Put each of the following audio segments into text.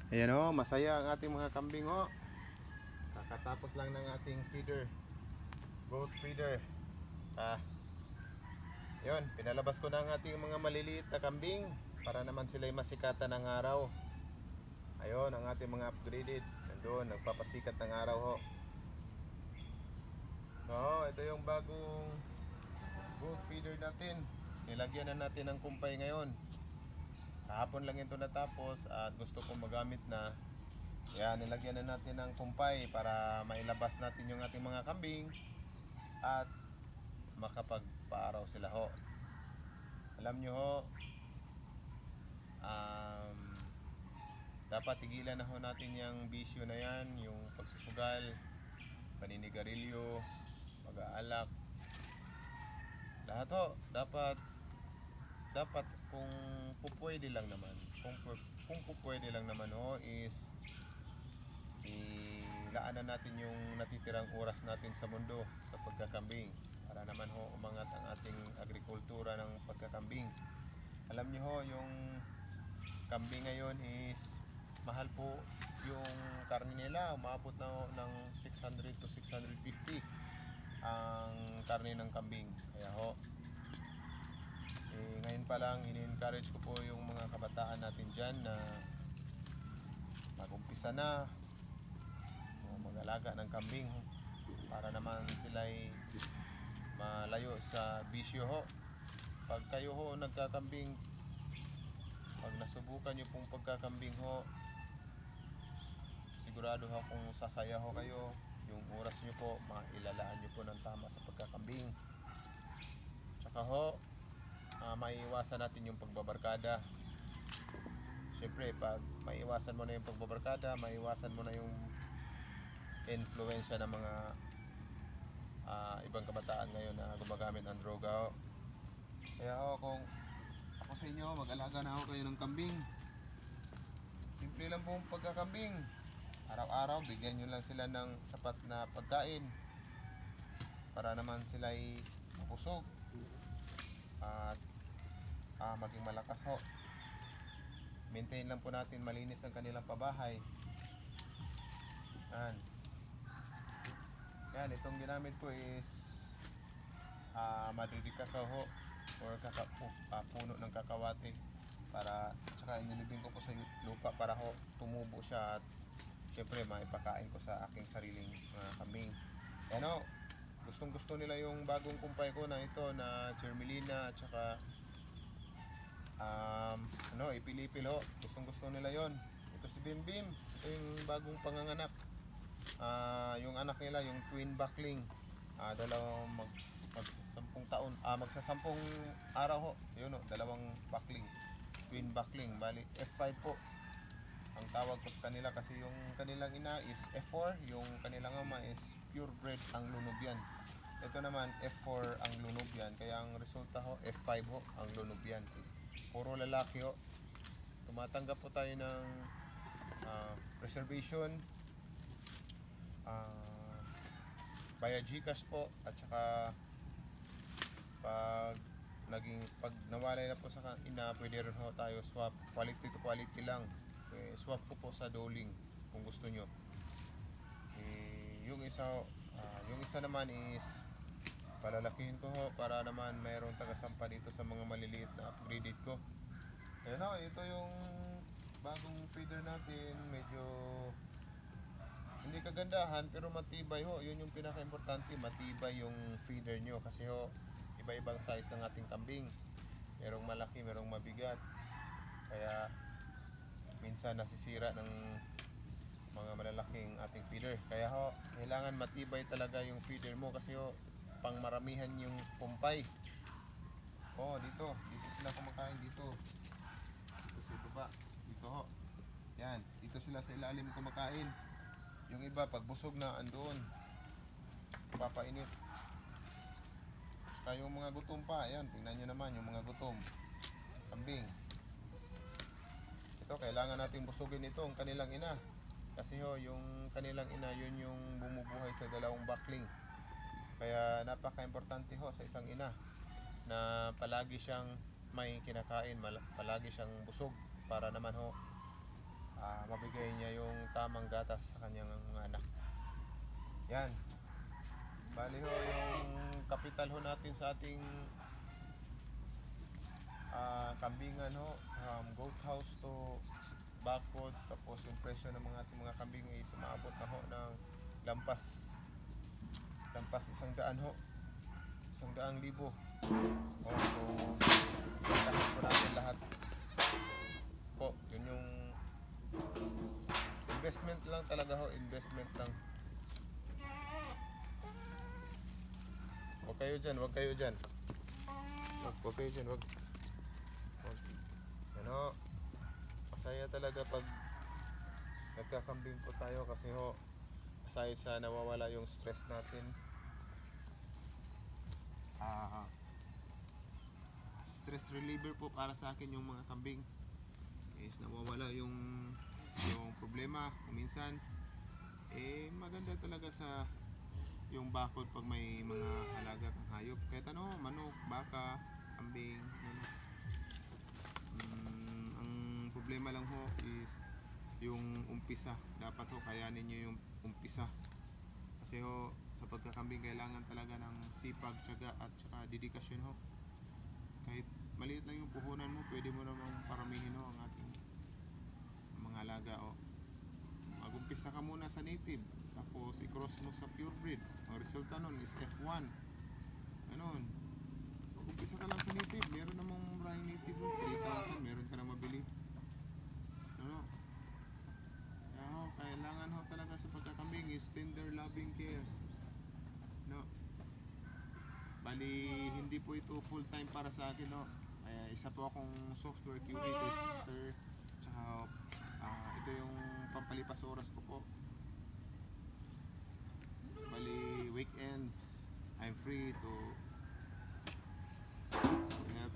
Ayan o, masaya ang ating mga kambing o. Kakatapos lang ng ating feeder, goat feeder. Yun, pinalabas ko na ang ating mga maliliit na kambing para naman sila'y masikatan ng araw. Ayun, ang ating mga upgraded. Nandun, nagpapasikat ng araw ho. So, ito yung bagong goat feeder natin. Nilagyan na natin ng kumpay ngayon. Kahapon lang ito natapos at gusto kong magamit na. Kaya nilagyan na natin ng kumpay para mailabas natin yung ating mga kambing at makapagpaaraw sila ho. Alam nyo ho, dapat tigilan na ho natin yung bisyo na yan, yung pagsusugal, paninigarilyo, pag-aalak. Lahat ho, dapat kung pupwede lang naman, kung pupwede lang naman ho is ilaanan natin yung natitirang oras natin sa mundo sa pagkakambing para naman ho umangat ang ating agrikultura ng pagkakambing. Alam nyo ho, yung kambing ngayon is mahal po yung karne nila, umabot na ho ng 600 to 650 ang karne ng kambing. Kaya ho, ngayon pa lang ini-encourage ko po yung mga kabataan natin dyan na mag-umpisa na mag-alaga ng kambing para naman sila'y malayo sa bisyo ho. Pag kayo ho nagkakambing, pag nasubukan nyo pong pagkakambing ho, sigurado ho kung sasaya ho kayo. Yung oras nyo po, mailalaan nyo po ng tama sa pagkakambing. Tsaka ho, maiiwasan natin yung pagbabarkada. Siyempre, pag maiiwasan mo na yung pagbabarkada, maiiwasan mo na yung influensya ng mga ibang kabataan ngayon na gumagamit ng droga ho. Kaya ho, kung ako sa inyo, mag-alaga na ako kayo ng kambing. Simple lang po ang pagkakambing. Araw-araw, bigyan nyo lang sila ng sapat na pagkain para naman sila'y mabusog at maging malakas ho. Maintain lang po natin malinis ang kanilang pabahay. Yan, itong ginamit ko is madidikasaw ho or puno ng kakawate para tsaka inilibing ko po sa lupa para ho tumubo siya at syempre maipakain ko sa aking sariling kambing. Yan ho, gustong gusto nila yung bagong kumpay ko na ito na Germelina at tsaka ipilipil ho. Gustong gusto nila yon. Ito si Bim Bim, ito yung bagong panganganak. Yung anak nila, yung twin buckling, dalawang magsasampung taon, magsasampung araw ho. Yun ho, dalawang buckling, twin buckling, bali F5 po ang tawag ko sa kanila kasi yung kanilang ina is F4, yung kanilang ama is purebred ang Lunubian. Ito naman F4 ang Lunubian, kaya ang resulta ho F5 ho ang Lunubian. Puro lalaki ho. Tumatanggap po tayo ng reservation via GCash po at saka pag nawalay na po sa ina, pwede rin ho tayo swap, quality to quality lang. Swap ko po sa doling kung gusto nyo. Yung isa naman is palalakihin ko ho para naman mayroong tagasampa dito sa mga maliliit na upgraded ko. Ayan ho, ito yung bagong feeder natin. Medyo hindi kagandahan pero matibay ho. Yun yung pinaka-importante, matibay yung feeder nyo kasi ho, iba-ibang size ng ating kambing. Merong malaki, merong mabigat. Kaya minsan nasisira ng mga malalaking ating feeder. Kaya ho, kailangan matibay talaga yung feeder mo kasi ho, pang maramihan yung kumpay. Dito sila kumakain dito. Dito sa baba, dito ho. Yan, dito sila sa ilalim kumakain. Yung iba pag busog na andoon, papainit. Kaya yung mga gutom pa, ayan, tingnan nyo naman yung mga gutom kambing. Ito, kailangan natin busugin ito ang kanilang ina kasi ho, yung kanilang ina, yun yung bumubuhay sa dalawang buckling. Kaya napaka-importante ho sa isang ina na palagi siyang may kinakain, palagi siyang busog para naman ho mabigay niya yung tamang gatas sa kanyang mga anak. Yan. Bali ho, yung kapital ho natin sa ating kambingan ho, goat house to bakod, tapos yung presyo ng mga ating mga kambing ay sumaabot na ho ng lampas 100 ho, 100,000 o kung lahat po natin lahat po, yun yung investment lang talaga ho, investment lang. Huwag kayo dyan, huwag kayo dyan, huwag kayo dyan, huwag. Yan ho, masaya talaga pag nagkakambing po tayo kasi ho, aside sa nawawala yung stress natin, stress reliever po para sa akin yung mga kambing is nawawala yung problema kung minsan maganda talaga sa yung bakod pag may mga alaga kang hayop kahit ano, manok, baka, kambing ano. Ang problema lang ho is yung umpisa, dapat ho kayanin nyo yung umpisa kasi ho sa pagkakambing kailangan talaga ng sipag, tiyaga at saka dedikasyon ho. Kahit maliit lang yung puhunan mo, pwede mo namang paramihin ho ang ating mga alaga o. Mag-umpisa ka muna sa native, tapos i-cross mo sa purebred. Ang resulta nun is F1. Ganon. Mag-umpisa ka lang sa native, meron namang maraming native nun, 3,000, meron ka na mabili. Ano? Kaya ho, kailangan ho talaga sa pagkakambing is tender loving care. No? Bali, hindi po ito full time para sa akin, no? Isa po akong software QA tester, tsaka ito yung pampalipas oras ko po. Bali, weekends I'm free to help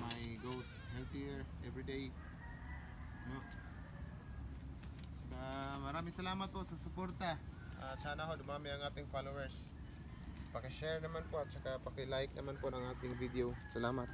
my goat healthier every day, no? Maraming salamat po sa suporta. Sana ho dumami ang ating followers. Paki-share naman po at saka paki-like naman po ng ating video. Salamat.